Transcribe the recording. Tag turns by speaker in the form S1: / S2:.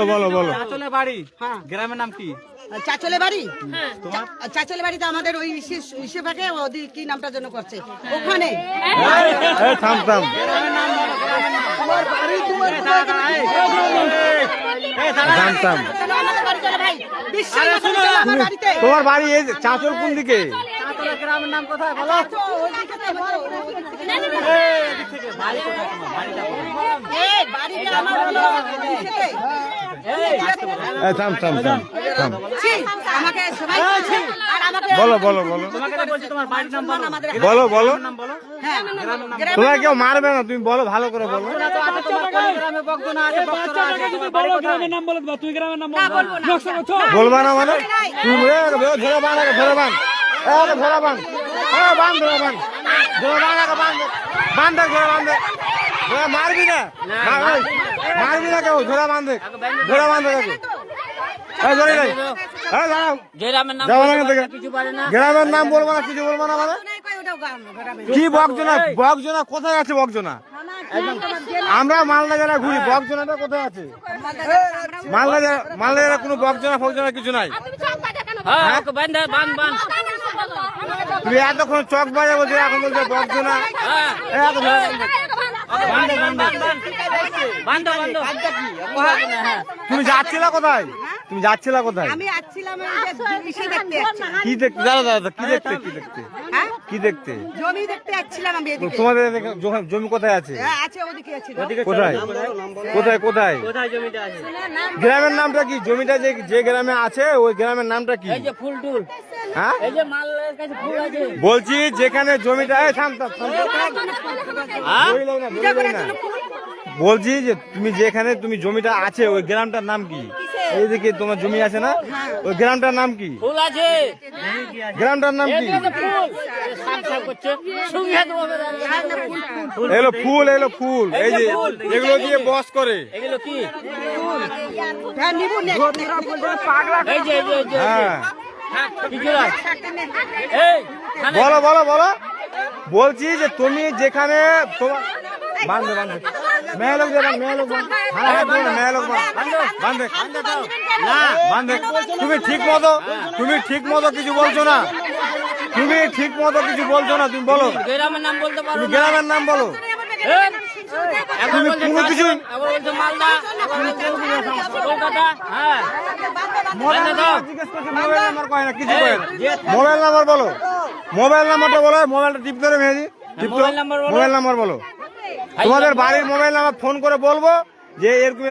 S1: বলো বলো বলো।
S2: চাচলে বাড়ি,
S3: হ্যাঁ।
S2: গ্রামের নাম কি?
S3: চাচলে বাড়ি,
S2: তোমার?
S3: চাচলে বাড়িতে আমাদের ওই ইসেভাগে ওদি কি নামটা যেন করছে ওখানে।
S1: এই থাম থাম।
S2: গ্রামের নাম বলো, গ্রামের নাম।
S3: তোমার বাড়ি তোমার
S1: থাম থাম।
S3: চলো আমাদের বাড়ি চলো ভাই, বিশ্বাস করো চলো আমার বাড়িতে।
S1: তোমার বাড়ি এই চাঁচল কোন দিকে?
S2: চাচলে গ্রামের নাম কোথায় বলো?
S3: ওইদিকে তো বলো,
S2: এদিক থেকে। বাড়ি কোথায় তোমার? বাড়িটা কোথায়?
S3: এই বাড়িটা আমার হলো ইসেতে।
S1: এই থাম থাম থাম থাম।
S3: ছি, আমাকে সবাই বলছে, আর আমাকে
S1: বলো বলো বলো
S2: তোমাকে তো বলছি তোমার বাড়ির নাম বলো।
S3: আমাদের
S1: বলো বলো।
S2: নাম বলো।
S3: হ্যাঁ গ্রামের
S1: তোমার কেউ মারবে না, তুমি বলো ভালো করে বলো।
S2: বকজোড়া তো আছে তোমার, কোন গ্রামে বকজোড়া আছে, বকজোড়া আছে। তোমার বাড়ি কোথায়?
S3: না বলবো না।
S1: বলবা না মানে তুমি ধরে বান ধরে বান ধরে বান বান ধরে বান ধরে বান বান ধরে বান মারবি না, মারবি না কেউ, ধরে বান ধরে বান ধরে ধরে নাই। হ্যাঁ দাঁড়াও,
S2: গ্রামের নাম
S1: যাবো না এখান থেকে।
S2: কিছু পারে না।
S1: গ্রামের নাম বলবো না, কিছু বলবো না মানে কি? বকজনা, বকজনা কোথায় আছে? বকজনা আমরা মালদা জেলা ঘুরি, বকজনাটা কোথায় আছে? মালদা জেলা কোনো বকজনা ফকজনা কিছু নাই।
S2: হ্যাঁ, ওকে বাঁধ বাঁধ বাঁধ।
S1: তুমি এতক্ষণ চক বাজে বলছো, এখন বলছো বকজনা।
S2: হ্যাঁ,
S1: এই এত ধরে বাঁধো।
S2: বাঁধ বাঁধ বাঁধ। হ্যাঁ,
S1: তুমি যাচ্ছিলা কোথায়? তুমি যাচ্ছিলা কোথায়?
S3: আমি আসছিলাম এই যে ইসে দেখতে যাচ্ছি।
S1: কি দেখতে? দাঁড়া দাঁড়া, কি দেখতে? কি দেখতে?
S3: হ্যাঁ
S1: কি দেখতে?
S3: জমি দেখতে আসছিলাম আমি এদিকে।
S1: তোমাদের জমি কোথায় আছে?
S3: হ্যাঁ আছে ওদিকে আছে।
S1: কোথায় কোথায় কোথায়?
S2: কোথায় জমিটা আছে?
S1: গ্রামের নামটা কি? জমিটা যে গ্রামে আছে ওই গ্রামের নামটা কি?
S2: এই যে ফুল টুল,
S1: হ্যাঁ
S2: এই যে মালের কাছে ফুল আছে।
S1: বলছি যেখানে জমিটা, এই থাম থাম থাম। দড়ি লাও না, দড়ি লাও না। বলছি যে তুমি যেখানে তুমি জমিটা আছে ওই গ্রামটার নাম কি? এইদিকে তোমার জমি আছে না, ওই গ্রামটার নাম কি?
S2: ফুল আছে,
S1: গ্রামটার নাম কি?
S2: ফুল সাপ সাপ করছে সঙ্গে তোমাদের
S1: এলো ফুল, এলো ফুল। এই যে এগুলো দিয়ে বস করে।
S2: এগুলো কি?
S3: হ্যাঁ নিবু নে পাগলা।
S2: এই যে এই যে এই যে
S1: হ্যাঁ
S2: কি জোড়া? এই
S1: বলো বলো বলো। বলছি যে তুমি যেখানে তোমার বান্ধে বান্ধে মেয়ে লোক যাবেন, মেয়ে লোক মেয়ে লোক বান্ধে না বান্ধে। তুমি ঠিক মতো কিছু বলছো না, তুমি ঠিক মতো কিছু বলছো না। তুমি বলো,
S2: গ্রামের নাম বলতে পারো
S1: তুমি
S2: না।
S1: গ্রামের নাম বলো।
S2: এখন
S1: তুমি
S2: বলছে
S1: কোনো কিছু
S2: এখন বলছে মালদা, এখন বলছে কলকাতা। হ্যাঁ,
S1: জিজ্ঞেস করছি, মোবাইল নাম্বার কয় না, কিছু কয় না। মোবাইল নাম্বার বলো, মোবাইল নাম্বারটা বলো। মোবাইলটা টিপ ধরে মেয়েজি, টিপ
S2: মোবাইল নাম্বার বলো।
S1: মোবাইল নাম্বার বলো। তোমাদের বাড়ির মোবাইল নাম্বার ফোন করে বলবো যে এরকম